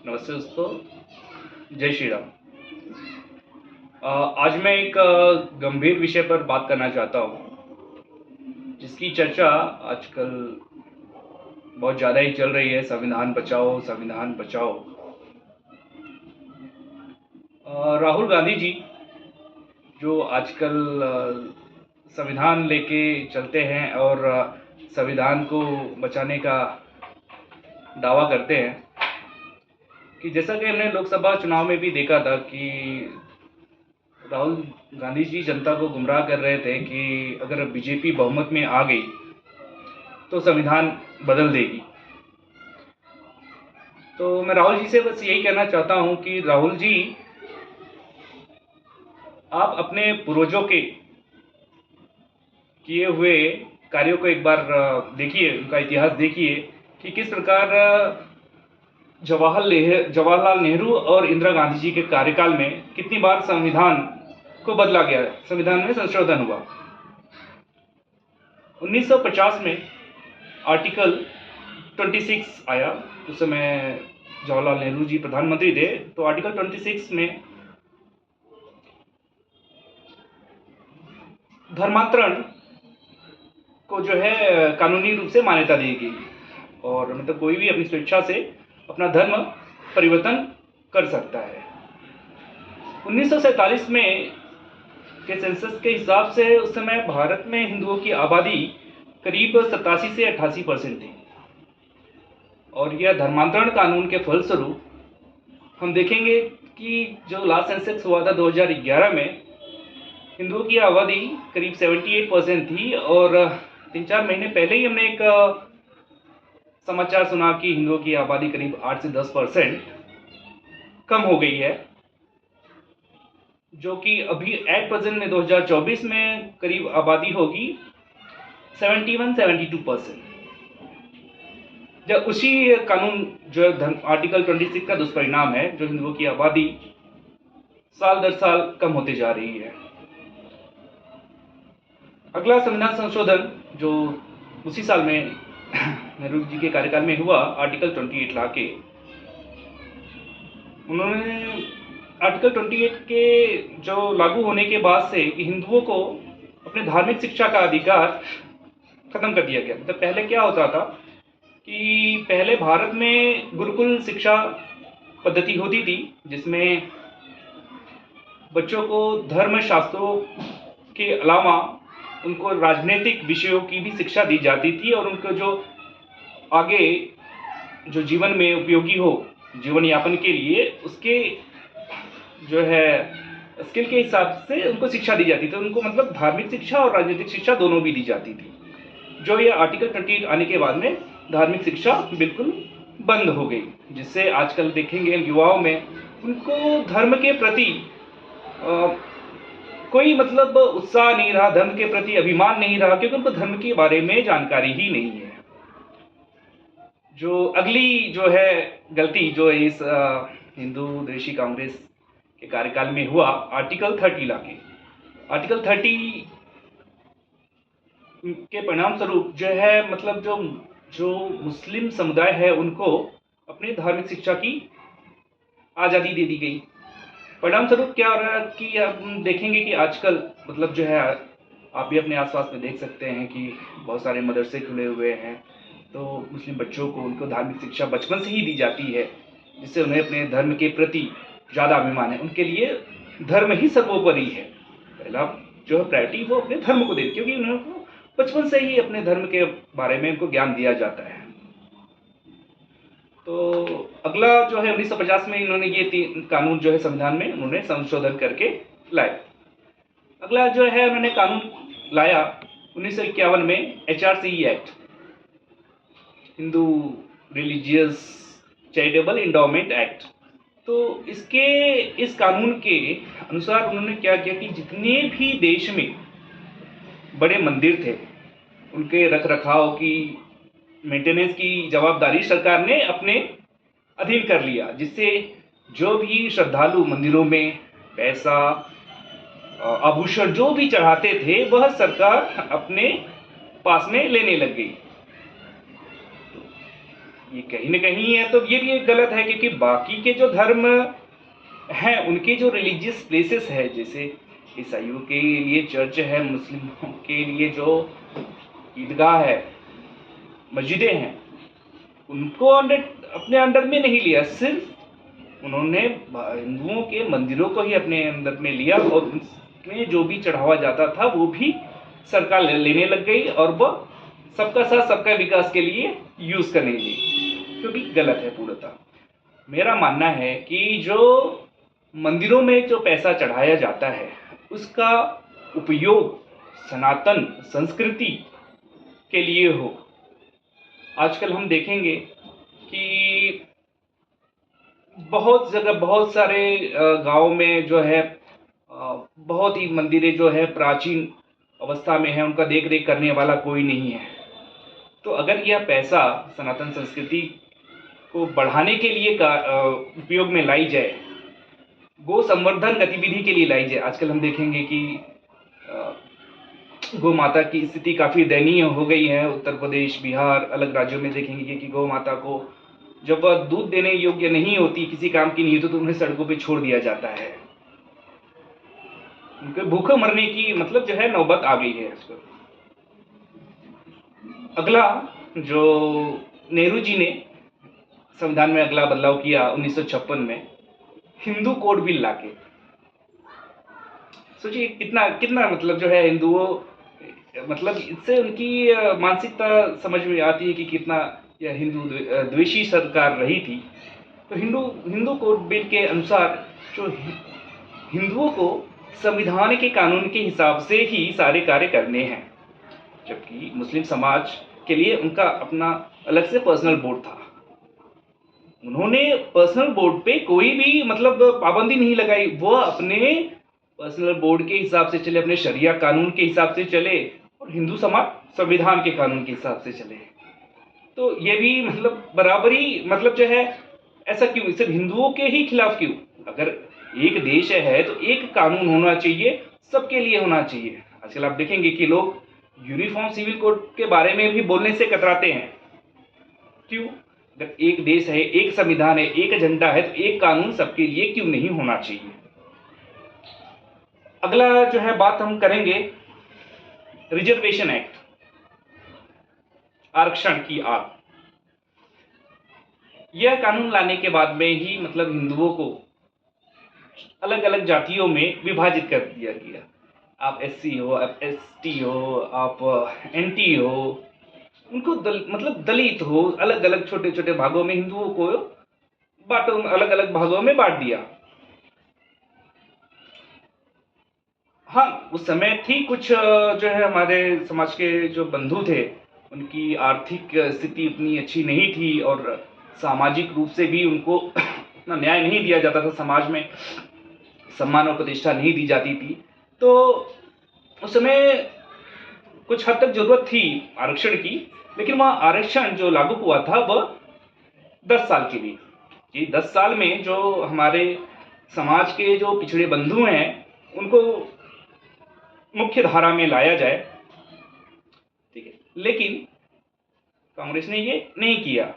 नमस्ते दोस्तों, जय श्री राम। आज मैं एक गंभीर विषय पर बात करना चाहता हूँ, जिसकी चर्चा आजकल बहुत ज़्यादा ही चल रही है। संविधान बचाओ, संविधान बचाओ। राहुल गांधी जी जो आजकल संविधान लेके चलते हैं और संविधान को बचाने का दावा करते हैं, कि जैसा कि हमने लोकसभा चुनाव में भी देखा था कि राहुल गांधी जी जनता को गुमराह कर रहे थे कि अगर बीजेपी बहुमत में आ गई तो संविधान बदल देगी। तो मैं राहुल जी से बस यही कहना चाहता हूं कि राहुल जी, आप अपने पूर्वजों के किए हुए कार्यों को एक बार देखिए, उनका इतिहास देखिए कि किस प्रकार जवाहरलाल नेहरू और इंदिरा गांधी जी के कार्यकाल में कितनी बार संविधान को बदला गया, संविधान में संशोधन हुआ। 1950 में आर्टिकल 26 आया। उस समय जवाहरलाल नेहरू जी प्रधानमंत्री थे। तो आर्टिकल 26 में धर्मांतरण को जो है कानूनी रूप से मान्यता दी गई, और मतलब कोई भी अपनी स्वेच्छा से अपना धर्म परिवर्तन कर सकता है। 1947 में के सेंसस के हिसाब से उस समय भारत में हिंदुओं की आबादी करीब 87 से 88% थी, और यह धर्मांतरण कानून के फलस्वरूप हम देखेंगे कि जो लास्ट सेंसस हुआ था 2011 में, हिंदुओं की आबादी करीब 78% थी, और 3-4 महीने पहले ही हमने एक समाचार सुना कि हिंदुओं की आबादी करीब 8 से 10% कम हो गई है, जो कि अभी एट प्रेजेंट में 2024 में करीब आबादी होगी 71-72%। जब उसी कानून जो आर्टिकल 26 का दुष्परिणाम है, जो हिंदुओं की आबादी साल दर साल कम होते जा रही है। अगला संविधान संशोधन जो उसी साल में नेहरू जी के कार्यकाल में हुआ, आर्टिकल 28 ला के, उन्होंने आर्टिकल 28 के जो लागू होने के बाद से कि हिंदुओं को अपने धार्मिक शिक्षा का अधिकार खत्म कर दिया गया। मतलब पहले क्या होता था कि पहले भारत में गुरुकुल शिक्षा पद्धति होती थी, जिसमें बच्चों को धर्म शास्त्रों के अलावा उनको राजनीतिक विषयों की भी शिक्षा दी जाती थी, और उनको जो आगे जो जीवन में उपयोगी हो जीवन यापन के लिए, उसके जो है स्किल के हिसाब से उनको शिक्षा दी जाती थी। उनको मतलब धार्मिक शिक्षा और राजनीतिक शिक्षा दोनों भी दी जाती थी। जो ये आर्टिकल 28 आने के बाद में धार्मिक शिक्षा बिल्कुल बंद हो गई, जिससे आजकल देखेंगे युवाओं में उनको धर्म के प्रति कोई मतलब उत्साह नहीं रहा, धर्म के प्रति अभिमान नहीं रहा, क्योंकि उनको धर्म के बारे में जानकारी ही नहीं है। जो अगली जो है गलती जो इस हिंदू देशी कांग्रेस के कार्यकाल में हुआ, आर्टिकल 30 लाके, आर्टिकल 30 के परिणाम स्वरूप जो है मतलब जो मुस्लिम समुदाय है उनको अपनी धार्मिक शिक्षा की आज़ादी दे दी गई। परिणाम स्वरूप क्या हो रहा है कि हम देखेंगे कि आजकल मतलब जो है, आप भी अपने आसपास में देख सकते हैं कि बहुत सारे मदरसे खुले हुए हैं। तो मुस्लिम बच्चों को उनको धार्मिक शिक्षा बचपन से ही दी जाती है, जिससे उन्हें अपने धर्म के प्रति ज़्यादा अभिमान है। उनके लिए धर्म ही सर्वोपरि है। पहला जो है प्रायोरिटी वो अपने धर्म को दे, क्योंकि उनको बचपन से ही अपने धर्म के बारे में उनको ज्ञान दिया जाता है। तो अगला जो है 1950 में इन्होंने ये 3 कानून जो है संविधान में उन्होंने संशोधन करके लाए। अगला जो है उन्होंने कानून लाया 1951 में HRCE act, Hindu religious charitable endowment act. तो इस कानून के अनुसार उन्होंने क्या किया कि जितने भी देश में बड़े मंदिर थे, उनके रख रखाव की मेंटेनेंस की जवाबदारी सरकार ने अपने अधीन कर लिया, जिससे जो भी श्रद्धालु मंदिरों में पैसा आभूषण जो भी चढ़ाते थे वह सरकार अपने पास में लेने लग गई। ये कहीं ना कहीं है तो ये भी एक गलत है, क्योंकि बाकी के जो धर्म हैं उनके जो रिलीजियस प्लेसेस है, जैसे ईसाइयों के लिए चर्च है, मुस्लिमों के लिए जो ईदगाह है, मस्जिदें हैं, उनको अपने अंडर में नहीं लिया। सिर्फ उन्होंने हिंदुओं के मंदिरों को ही अपने अंदर में लिया और उनमें जो भी चढ़ावा जाता था वो भी सरकार लेने लग गई और वह सबका साथ सबका विकास के लिए यूज करने लगी, जो भी गलत है पूर्णतः। मेरा मानना है कि जो मंदिरों में जो पैसा चढ़ाया जाता है उसका उपयोग सनातन संस्कृति के लिए हो। आजकल हम देखेंगे कि बहुत जगह बहुत सारे गांव में जो है बहुत ही मंदिरें जो है प्राचीन अवस्था में है, उनका देख रेख करने वाला कोई नहीं है। तो अगर यह पैसा सनातन संस्कृति को बढ़ाने के लिए उपयोग में लाई जाए, गो संवर्धन गतिविधि के लिए लाई जाए। आजकल हम देखेंगे कि गौ माता की स्थिति काफ़ी दयनीय हो गई है। उत्तर प्रदेश, बिहार, अलग राज्यों में देखेंगे कि गौ माता को जब वह दूध देने योग्य नहीं होती, किसी काम की नहीं होती, तो उन्हें सड़कों पे छोड़ दिया जाता है। उनके भूखे मरने की मतलब जो है नौबत आ गई है इसको। अगला जो नेहरू जी ने संविधान में अगला बदलाव किया 1956 में, हिंदू कोड बिल लाके। सोचिए कितना कितना मतलब जो है हिंदुओं, मतलब इससे उनकी मानसिकता समझ में आती है कि कितना यह हिंदू द्वेषी सरकार रही थी। तो हिंदू कोड बिल के अनुसार जो हिंदुओं को संविधान के कानून के हिसाब से ही सारे कार्य करने हैं, जबकि मुस्लिम समाज के लिए उनका अपना अलग से पर्सनल बोर्ड था। उन्होंने पर्सनल बोर्ड पे कोई भी मतलब पाबंदी नहीं लगाई, वह अपने पर्सनल बोर्ड के हिसाब से चले, अपने शरिया कानून के हिसाब से चले और हिंदू समाज संविधान के कानून के हिसाब से चले। तो ये भी मतलब बराबरी मतलब जो है, ऐसा क्यों सिर्फ हिंदुओं के ही खिलाफ क्यों? अगर एक देश है तो एक कानून होना चाहिए, सबके लिए होना चाहिए। आजकल आप देखेंगे कि लोग यूनिफॉर्म सिविल कोड के बारे में भी बोलने से कतराते हैं। क्यों? अगर एक देश है, एक संविधान है, एक एजेंडा है, तो एक कानून सबके लिए क्यों नहीं होना चाहिए? अगला जो है बात हम करेंगे रिजर्वेशन एक्ट, आरक्षण की आग। यह कानून लाने के बाद में ही मतलब हिंदुओं को अलग अलग जातियों में विभाजित कर दिया गया। आप एससी हो, आप एसटी हो, आप एनटी हो, उनको मतलब दलित हो, अलग अलग छोटे छोटे भागों में हिंदुओं को बांटो, अलग अलग भागों में बांट दिया। हाँ, उस समय थी कुछ जो है हमारे समाज के जो बंधु थे, उनकी आर्थिक स्थिति उतनी अच्छी नहीं थी और सामाजिक रूप से भी उनको उतना न्याय नहीं दिया जाता था, समाज में सम्मान और प्रतिष्ठा नहीं दी जाती थी। तो उस समय कुछ हद तक जरूरत थी आरक्षण की, लेकिन वह आरक्षण जो लागू हुआ था वह 10 साल के लिए। ये 10 साल में जो हमारे समाज के जो पिछड़े बंधु हैं उनको मुख्य धारा में लाया जाए, ठीक है। लेकिन कांग्रेस ने ये नहीं किया।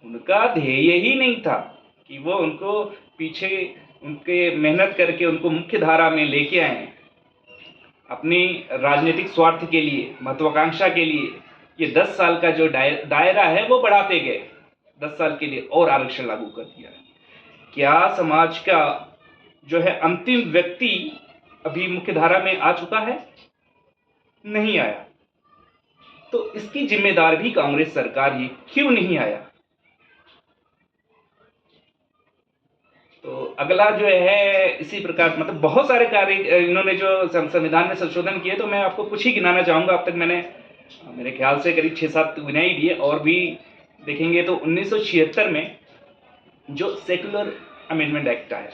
उनका ध्येय ही नहीं था कि वो उनको पीछे उनके मेहनत करके उनको मुख्य धारा में लेके आए। अपनी राजनीतिक स्वार्थ के लिए, महत्वाकांक्षा के लिए ये 10 साल का जो दायरा है वो बढ़ाते गए। 10 साल के लिए और आरक्षण लागू कर दिया। क्या समाज का जो है अंतिम व्यक्ति अभी मुख्य धारा में आ चुका है? नहीं आया। तो इसकी जिम्मेदार भी कांग्रेस सरकार ही क्यों नहीं आया? तो अगला जो है इसी प्रकार मतलब बहुत सारे कार्य इन्होंने जो संविधान में संशोधन किए, तो मैं आपको कुछ ही गिनाना चाहूंगा। अब तक मैंने मेरे ख्याल से करीब 6-7 गिनाई दिए, और भी देखेंगे तो 1976 में जो सेकुलर अमेंडमेंट एक्ट आया,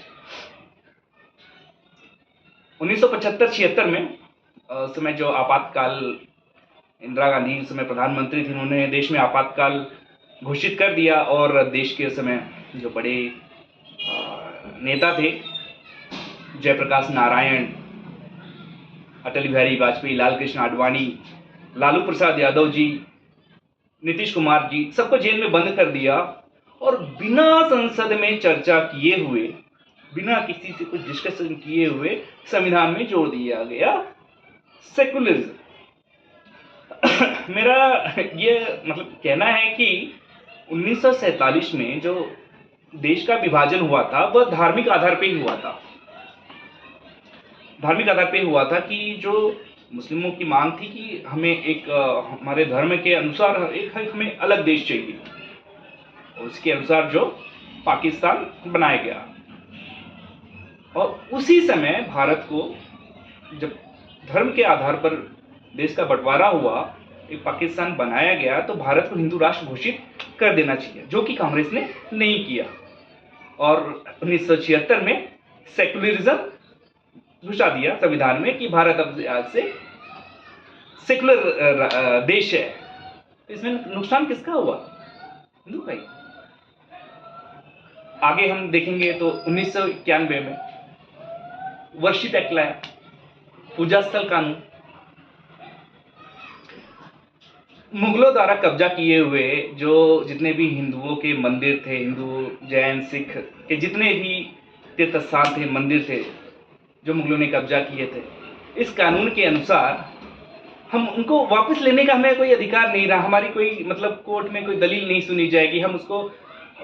1975-76 में उस समय जो आपातकाल, इंदिरा गांधी उस समय प्रधानमंत्री थी, उन्होंने देश में आपातकाल घोषित कर दिया। और देश के उस समय जो बड़े नेता थे, जयप्रकाश नारायण, अटल बिहारी वाजपेयी, लाल कृष्ण आडवाणी, लालू प्रसाद यादव जी, नीतीश कुमार जी सबको जेल में बंद कर दिया और बिना संसद में चर्चा किए हुए, बिना किसी से कुछ डिस्कशन किए हुए संविधान में जोड़ दिया गया सेकुलरिज्म। मेरा ये मतलब कहना है कि 1947 में जो देश का विभाजन हुआ था वह धार्मिक आधार पे ही हुआ था। धार्मिक आधार पे हुआ था कि जो मुस्लिमों की मांग थी कि हमें एक हमारे धर्म के अनुसार एक हमें अलग देश चाहिए, उसके अनुसार जो पाकिस्तान बनाया गया। और उसी समय भारत को जब धर्म के आधार पर देश का बंटवारा हुआ, एक पाकिस्तान बनाया गया, तो भारत को हिंदू राष्ट्र घोषित कर देना चाहिए, जो कि कांग्रेस ने नहीं किया। और 1976 में सेकुलरिज्म घुसा दिया संविधान में कि भारत अब आज से सेकुलर देश है। तो इसमें नुकसान किसका हुआ? हिंदू का ही। आगे हम देखेंगे तो 1991 में वर्शिप एक्ट लाया, पूजा स्थल कानून। मुगलों द्वारा कब्जा किए हुए जो जितने भी हिंदुओं के मंदिर थे, हिंदू जैन सिख के जितने भी तीर्थ स्थान थे, मंदिर थे, जो मुगलों ने कब्जा किए थे, इस कानून के अनुसार हम उनको वापस लेने का हमें कोई अधिकार नहीं रहा। हमारी कोई मतलब कोर्ट में कोई दलील नहीं सुनी जाएगी, हम उसको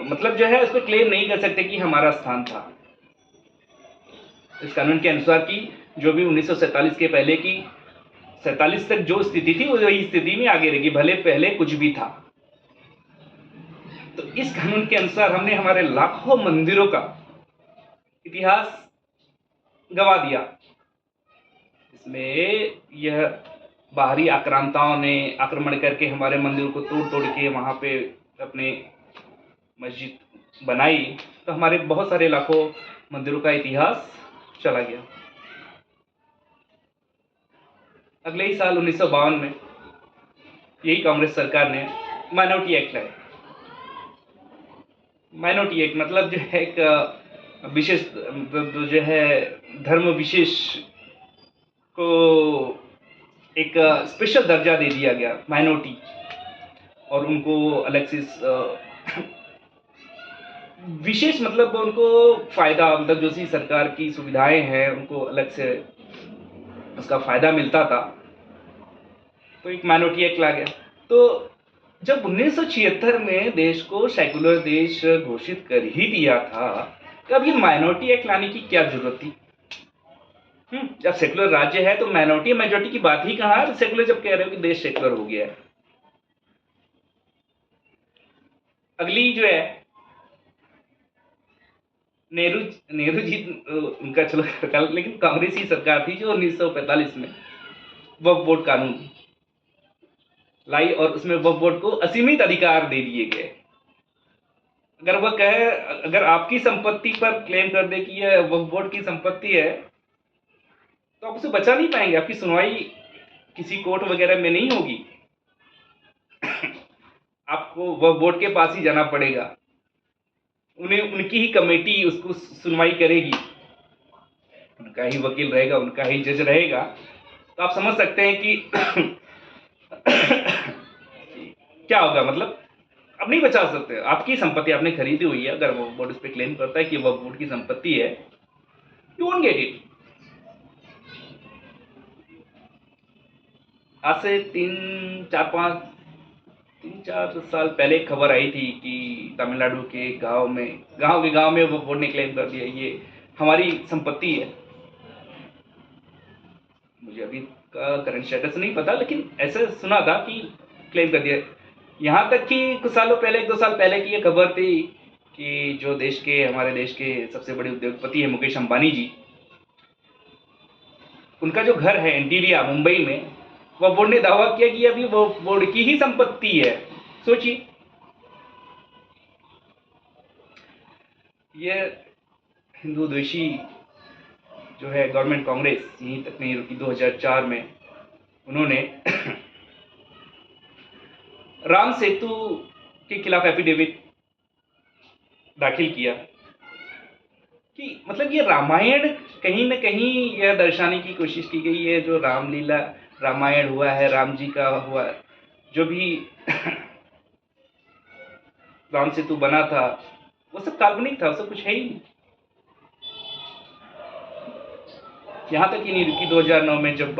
मतलब जो है उस पर क्लेम नहीं कर सकते कि हमारा स्थान था। इस कानून के अनुसार की जो भी 1947 के पहले की 47 तक जो स्थिति थी वो वही स्थिति में आगे रहेगी, भले पहले कुछ भी था। तो इस कानून के अनुसार हमने हमारे लाखों मंदिरों का इतिहास गवा दिया। इसमें यह बाहरी आक्रांताओं ने आक्रमण करके हमारे मंदिरों को तोड़ तोड़ के वहां पे अपने मस्जिद बनाई, तो हमारे बहुत सारे लाखों मंदिरों का इतिहास चला गया। अगले ही साल 1952 में यही कांग्रेस सरकार ने माइनॉरिटी एक्ट लाया। माइनॉरिटी एक्ट मतलब जो है एक विशेष जो है धर्म विशेष को एक स्पेशल दर्जा दे दिया गया, माइनॉरिटी, और उनको अलग से विशेष मतलब उनको फायदा, मतलब जो सी सरकार की सुविधाएं हैं उनको अलग से उसका फायदा मिलता था। तो एक माइनॉरिटी एक्ट ला गया। तो जब 1976 में देश को सेकुलर देश घोषित कर ही दिया था, तो अब ये माइनॉरिटी एक्ट लाने की क्या जरूरत थी? जब सेकुलर राज्य है तो माइनॉरिटी मेजॉरिटी की बात ही कहां है? सेकुलर जब कह रहे हो कि देश सेकुलर हो गया है। अगली जो है नेहरू जी उनका चलो, लेकिन कांग्रेस की सरकार थी जो 1945 में वक्फ बोर्ड कानून लाई और उसमें वक्फ बोर्ड को असीमित अधिकार दे दिए गए। अगर वह कहे, अगर आपकी संपत्ति पर क्लेम कर दे कि यह वक्फ बोर्ड की संपत्ति है, तो आप उसे बचा नहीं पाएंगे। आपकी सुनवाई किसी कोर्ट वगैरह में नहीं होगी, आपको वक्फ बोर्ड के पास ही जाना पड़ेगा। उनकी ही कमेटी उसको सुनवाई करेगी, उनका ही वकील रहेगा, उनका ही जज रहेगा। तो आप समझ सकते हैं कि क्या होगा। मतलब अब नहीं बचा सकते। आपकी संपत्ति आपने खरीदी हुई है, अगर वो बोर्ड उस पर क्लेम करता है कि वह बोर्ड की संपत्ति है, यू वोंट गेट इट। आज से 3-4 साल पहले खबर आई थी कि तमिलनाडु के गांव में वो बोर्ड ने क्लेम कर दिया ये हमारी संपत्ति है। मुझे अभी का करंट स्टेटस नहीं पता, लेकिन ऐसे सुना था कि क्लेम कर दिया। यहाँ तक कि कुछ सालों पहले, 1-2 साल पहले की ये खबर थी कि जो हमारे देश के सबसे बड़े उद्योगपति है मुकेश अंबानी जी, उनका जो घर है एंटीरिया मुंबई में, वह बोर्ड ने दावा किया कि अभी वो बोर्ड की ही संपत्ति है। सोचिए, ये हिंदू द्वेषी जो है गवर्नमेंट कांग्रेस यहीं तक नहीं रुकी। 2004 में उन्होंने राम सेतु के खिलाफ एफिडेविट दाखिल किया कि मतलब ये रामायण कहीं न कहीं यह दर्शाने की कोशिश की गई है, जो रामलीला रामायण हुआ है, राम जी का हुआ जो भी राम सेतु बना था, वो सब काल्पनिक था, वो सब कुछ है ही नहीं। यहाँ तक ही नहीं रुकी, 2009 में जब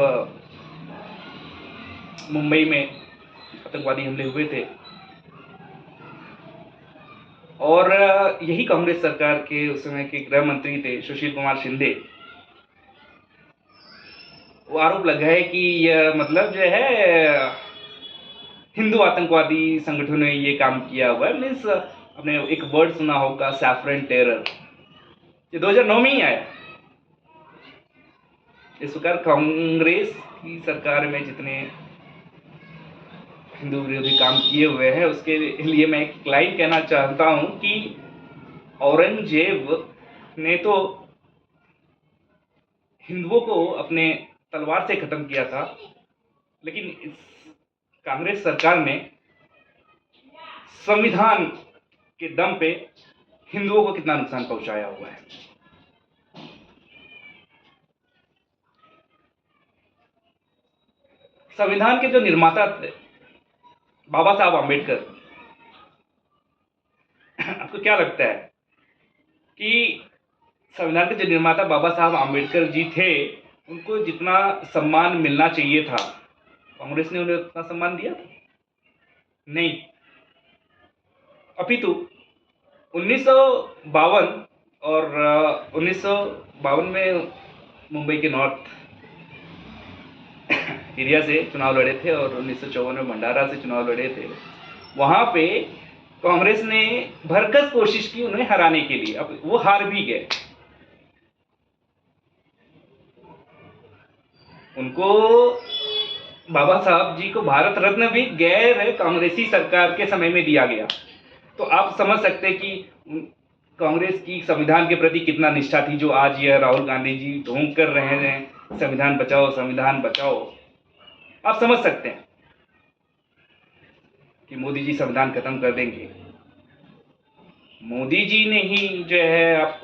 मुंबई में आतंकवादी हमले हुए थे और यही कांग्रेस सरकार के उस समय के गृह मंत्री थे सुशील कुमार शिंदे, वो आरोप लगाए कि यह मतलब जो है हिंदू आतंकवादी संगठनों ने ये काम किया हुआ है। मीन्स आपने एक वर्ड सुना होगा, सैफरन टेरर, ये 2009 में ही आया। इस प्रकार कांग्रेस की सरकार में जितने हिंदू विरोधी काम किए हुए हैं, उसके लिए मैं एक लाइन कहना चाहता हूं कि औरंगजेब ने तो हिंदुओं को अपने तलवार से खत्म किया था, लेकिन इस कांग्रेस सरकार ने संविधान के दम पे हिंदुओं को कितना नुकसान पहुंचाया हुआ है। संविधान के जो निर्माता थे बाबा साहब आम्बेडकर, आपको क्या लगता है कि संविधान के जो निर्माता बाबा साहब आम्बेडकर जी थे, उनको जितना सम्मान मिलना चाहिए था, कांग्रेस ने उन्हें उतना सम्मान दिया था? नहीं। अपितु 1952 और 1952 में मुंबई के नॉर्थ एरिया से चुनाव लड़े थे और 1954 में भंडारा से चुनाव लड़े थे। वहां पे कांग्रेस ने भरकस कोशिश की उन्हें हराने के लिए, अब वो हार भी गए। उनको, बाबा साहब जी को भारत रत्न भी गैर कांग्रेसी सरकार के समय में दिया गया। तो आप समझ सकते हैं कि कांग्रेस की संविधान के प्रति कितना निष्ठा थी, जो आज यह राहुल गांधी जी ढोंग कर रहे हैं, संविधान बचाओ संविधान बचाओ। आप समझ सकते हैं कि मोदी जी संविधान खत्म कर देंगे। मोदी जी ने ही जो है, आप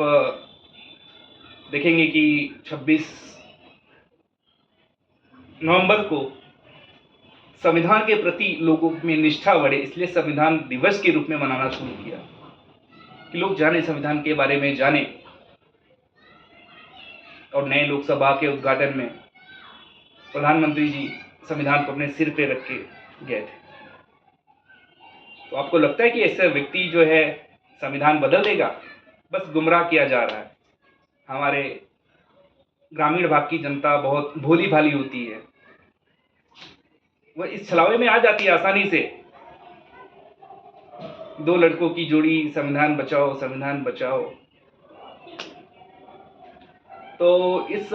देखेंगे कि 26 नवंबर को संविधान के प्रति लोगों में निष्ठा बढ़े, इसलिए संविधान दिवस के रूप में मनाना शुरू किया कि लोग जाने, संविधान के बारे में जाने। और नए लोकसभा के उद्घाटन में प्रधानमंत्री जी संविधान को अपने सिर पे रख के गए थे। तो आपको लगता है कि ऐसा व्यक्ति जो है संविधान बदल देगा? बस गुमराह किया जा रहा है। हमारे ग्रामीण भाग की जनता बहुत भोली भाली होती है, वह इस छलावे में आ जाती है आसानी से। दो लड़कों की जोड़ी, संविधान बचाओ संविधान बचाओ। तो इस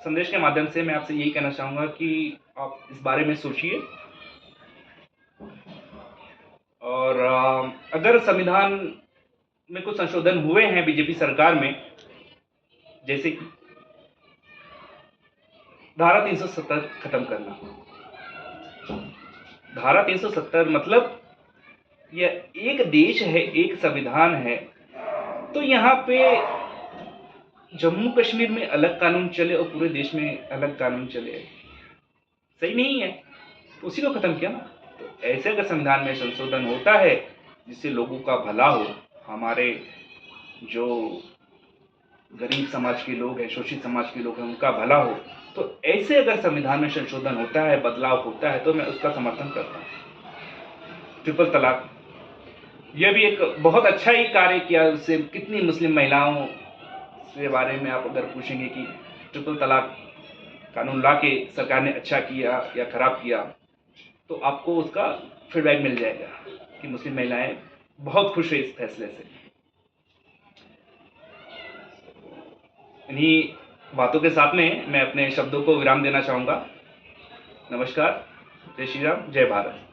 संदेश के माध्यम से मैं आपसे यही कहना चाहूंगा कि आप इस बारे में सोचिए, और अगर संविधान में कुछ संशोधन हुए हैं बीजेपी सरकार में, जैसे कि धारा 370 खत्म करना। धारा 370 मतलब यह एक देश है, एक संविधान है, तो यहाँ पे जम्मू कश्मीर में अलग कानून चले और पूरे देश में अलग कानून चले, सही नहीं है। उसी को खत्म किया ना। तो ऐसे अगर संविधान में संशोधन होता है जिससे लोगों का भला हो, हमारे जो गरीब समाज के लोग हैं, शोषित समाज के लोग हैं, उनका भला हो, तो ऐसे अगर संविधान में संशोधन होता है, बदलाव होता है, तो मैं उसका समर्थन करता हूँ। ट्रिपल तलाक, यह भी एक बहुत अच्छा ही कार्य किया। उससे कितनी मुस्लिम महिलाओं के बारे में आप अगर पूछेंगे कि ट्रिपल तलाक कानून ला के सरकार ने अच्छा किया या खराब किया, तो आपको उसका फीडबैक मिल जाएगा कि मुस्लिम महिलाएं बहुत खुश है इस फैसले से। इन्हीं बातों के साथ में मैं अपने शब्दों को विराम देना चाहूँगा। नमस्कार, जय श्री राम, जय भारत।